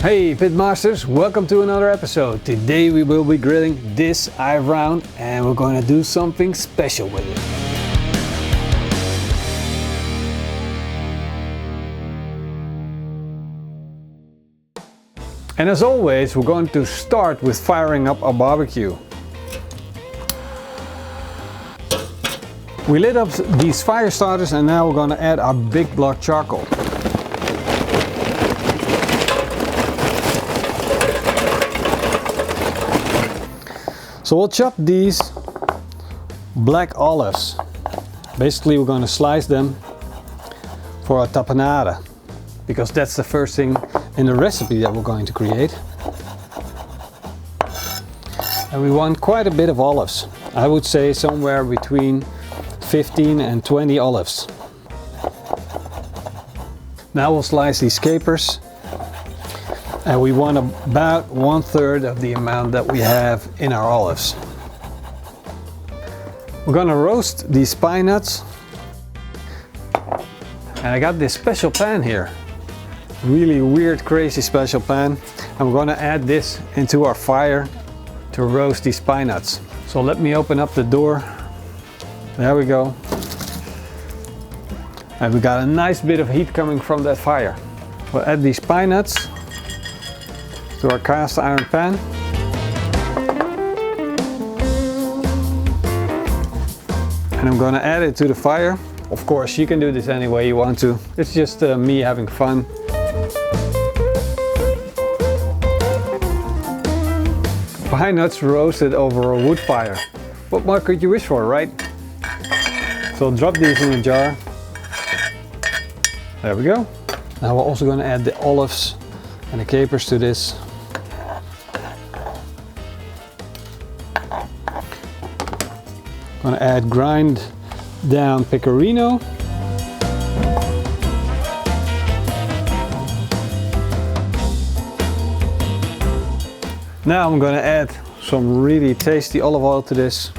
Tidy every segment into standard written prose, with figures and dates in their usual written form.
Hey Pitmasters, welcome to another episode. Today we will be grilling this eye round and we're going to do something special with it. And as always, we're going to start with firing up our barbecue. We lit up these fire starters and now we're going to add our big block charcoal. So we'll chop these black olives. Basically we're going to slice them for a tapenade, because that's the first thing in the recipe that we're going to create. And we want quite a bit of olives. I would say somewhere between 15 and 20 olives. Now we'll slice these capers. And we want about 1/3 of the amount that we have in our olives. We're gonna roast these pine nuts. And I got this special pan here. Really weird, crazy special pan. And we're gonna add this into our fire to roast these pine nuts. So let me open up the door. There we go. And we got a nice bit of heat coming from that fire. We'll add these pine nuts to our cast iron pan. And I'm gonna add it to the fire. Of course, you can do this any way you want to. It's just me having fun. Pine nuts roasted over a wood fire. What more could you wish for, right? So drop these in a jar. There we go. Now we're also gonna add the olives and the capers to this. Gonna add grind down pecorino. Now I'm gonna add some really tasty olive oil to this.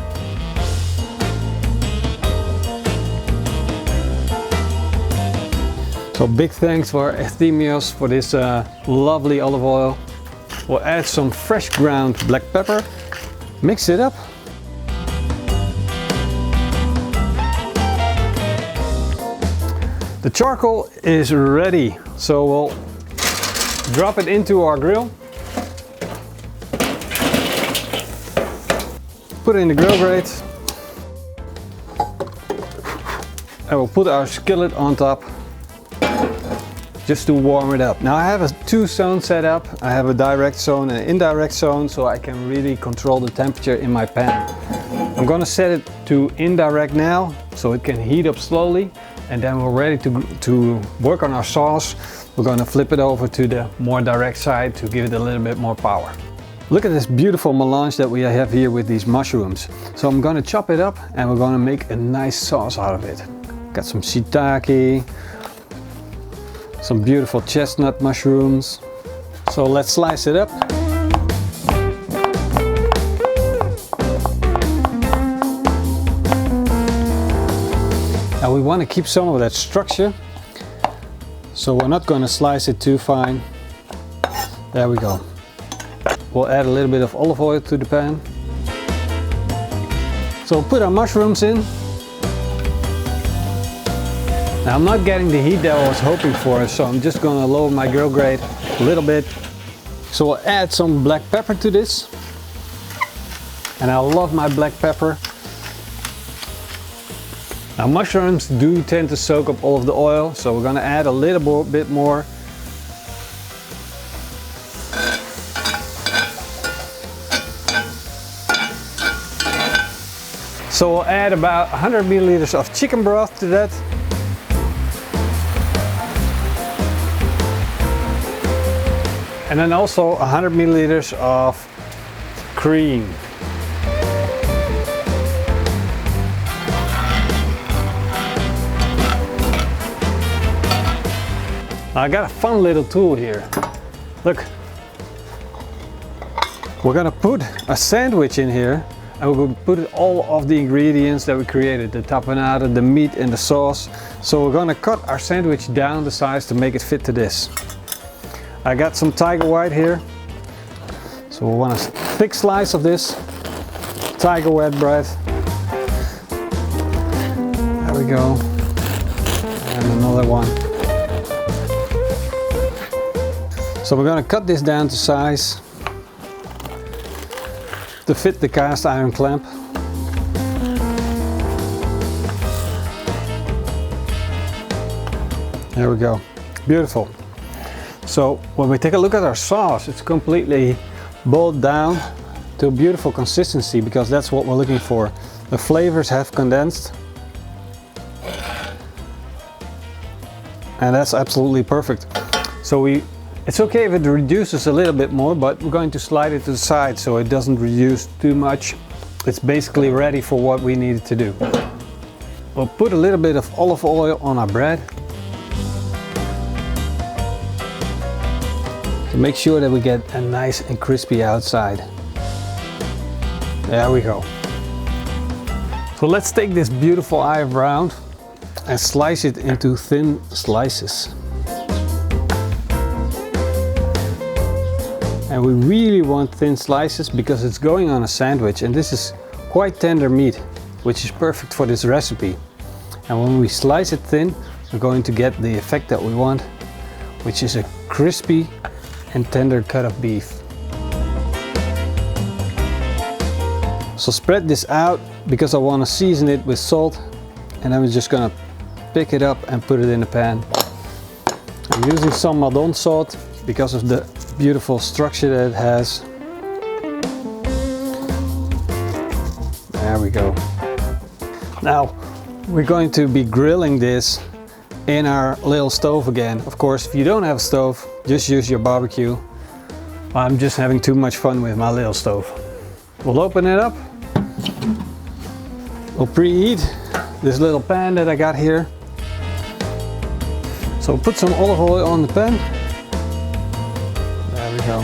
So big thanks for Efthymios for this lovely olive oil. We'll add some fresh ground black pepper. Mix it up. The charcoal is ready, so we'll drop it into our grill. Put it in the grill grate. And we'll put our skillet on top just to warm it up. Now I have a 2 zone set up. I have a direct zone and an indirect zone, so I can really control the temperature in my pan. I'm gonna set it to indirect now, so it can heat up slowly. And then we're ready to work on our sauce. We're gonna flip it over to the more direct side to give it a little bit more power. Look at this beautiful melange that we have here with these mushrooms. So I'm gonna chop it up and we're gonna make a nice sauce out of it. Got some shiitake, some beautiful chestnut mushrooms. So let's slice it up. Now we want to keep some of that structure, so we're not going to slice it too fine. There we go. We'll add a little bit of olive oil to the pan. So we'll put our mushrooms in. Now I'm not getting the heat that I was hoping for, so I'm just going to lower my grill grate a little bit. So we'll add some black pepper to this. And I love my black pepper. Now mushrooms do tend to soak up all of the oil, so we're gonna add a little bit more. So we'll add about 100 milliliters of chicken broth to that. And then also 100 milliliters of cream. I got a fun little tool here. Look. We're gonna put a sandwich in here and we're gonna put all of the ingredients that we created, the tapenade, the meat and the sauce. So we're gonna cut our sandwich down the size to make it fit to this. I got some tiger white here. So we want a thick slice of this tiger white bread. There we go. And another one. So we're going to cut this down to size to fit the cast iron clamp. There we go. Beautiful. So when we take a look at our sauce, it's completely boiled down to a beautiful consistency, because that's what we're looking for. The flavors have condensed. And that's absolutely perfect. So it's okay if it reduces a little bit more, but we're going to slide it to the side so it doesn't reduce too much. It's basically ready for what we need it to do. We'll put a little bit of olive oil on our bread to make sure that we get a nice and crispy outside. There we go. So let's take this beautiful eye of round and slice it into thin slices. And we really want thin slices because it's going on a sandwich, and this is quite tender meat, which is perfect for this recipe. And when we slice it thin, we're going to get the effect that we want, which is a crispy and tender cut of beef. So spread this out because I want to season it with salt, and I'm just going to pick it up and put it in the pan. I'm using some Madon salt because of the beautiful structure that it has. There we go. Now we're going to be grilling this in our little stove again. Of course, if you don't have a stove, just use your barbecue. I'm just having too much fun with my little stove. We'll open it up. We'll preheat this little pan that I got here. So put some olive oil on the pan. There we go.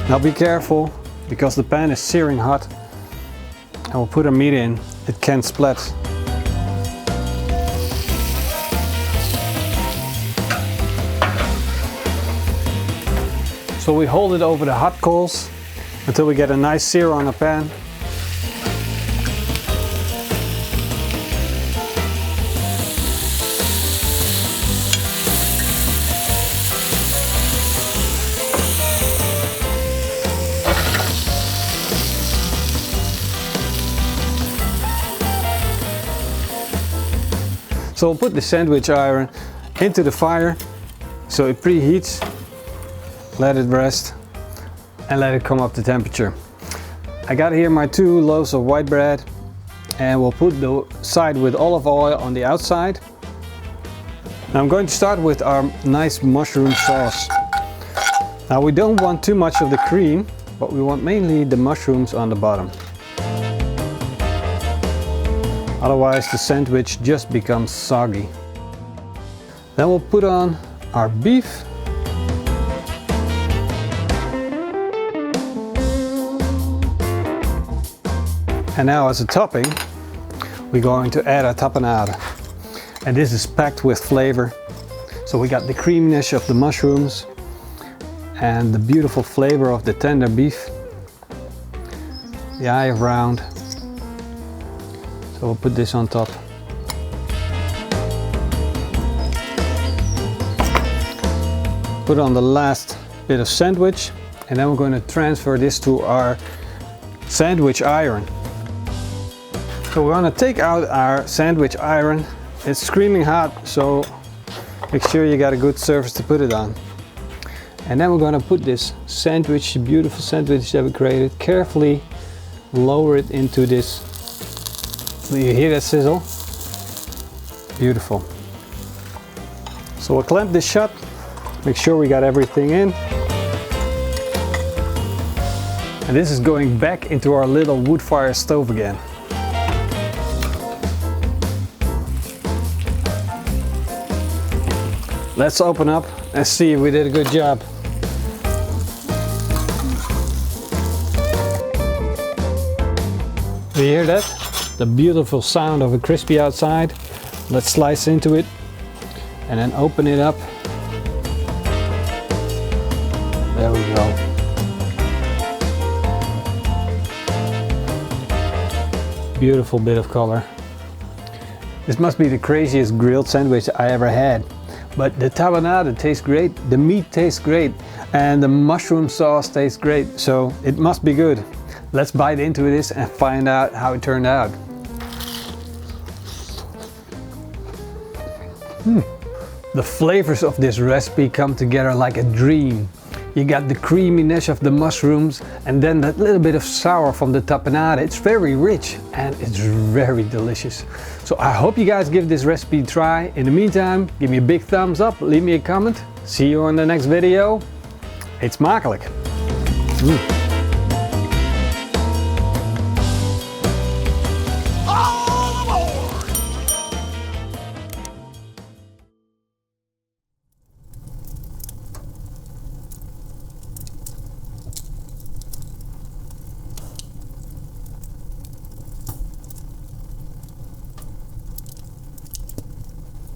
Now be careful because the pan is searing hot. And we'll put our meat in. It can splat. So we hold it over the hot coals until we get a nice sear on the pan. So we'll put the sandwich iron into the fire so it preheats. Let it rest and let it come up to temperature. I got here my 2 loaves of white bread, and we'll put the side with olive oil on the outside. Now I'm going to start with our nice mushroom sauce. Now we don't want too much of the cream, but we want mainly the mushrooms on the bottom. Otherwise the sandwich just becomes soggy. Then we'll put on our beef. And now as a topping, we're going to add our tapenade. And this is packed with flavor. So we got the creaminess of the mushrooms and the beautiful flavor of the tender beef. The eye of round. So we'll put this on top. Put on the last bit of sandwich, and then we're going to transfer this to our sandwich iron. So we're going to take out our sandwich iron. It's screaming hot, so make sure you got a good surface to put it on. And then we're going to put this sandwich, beautiful sandwich that we created, carefully lower it into this. Do you hear that sizzle? Beautiful. So we'll clamp this shut, make sure we got everything in. And this is going back into our little wood fire stove again. Let's open up and see if we did a good job. Do you hear that? The beautiful sound of a crispy outside. Let's slice into it and then open it up. There we go. Beautiful bit of color. This must be the craziest grilled sandwich I ever had. But the tapenade tastes great, the meat tastes great, and the mushroom sauce tastes great, so it must be good. Let's bite into this and find out how it turned out. The flavors of this recipe come together like a dream. You got the creaminess of the mushrooms and then that little bit of sour from the tapenade. It's very rich and it's very delicious. So I hope you guys give this recipe a try. In the meantime, give me a big thumbs up, leave me a comment. See you on the next video. Eet smakelijk!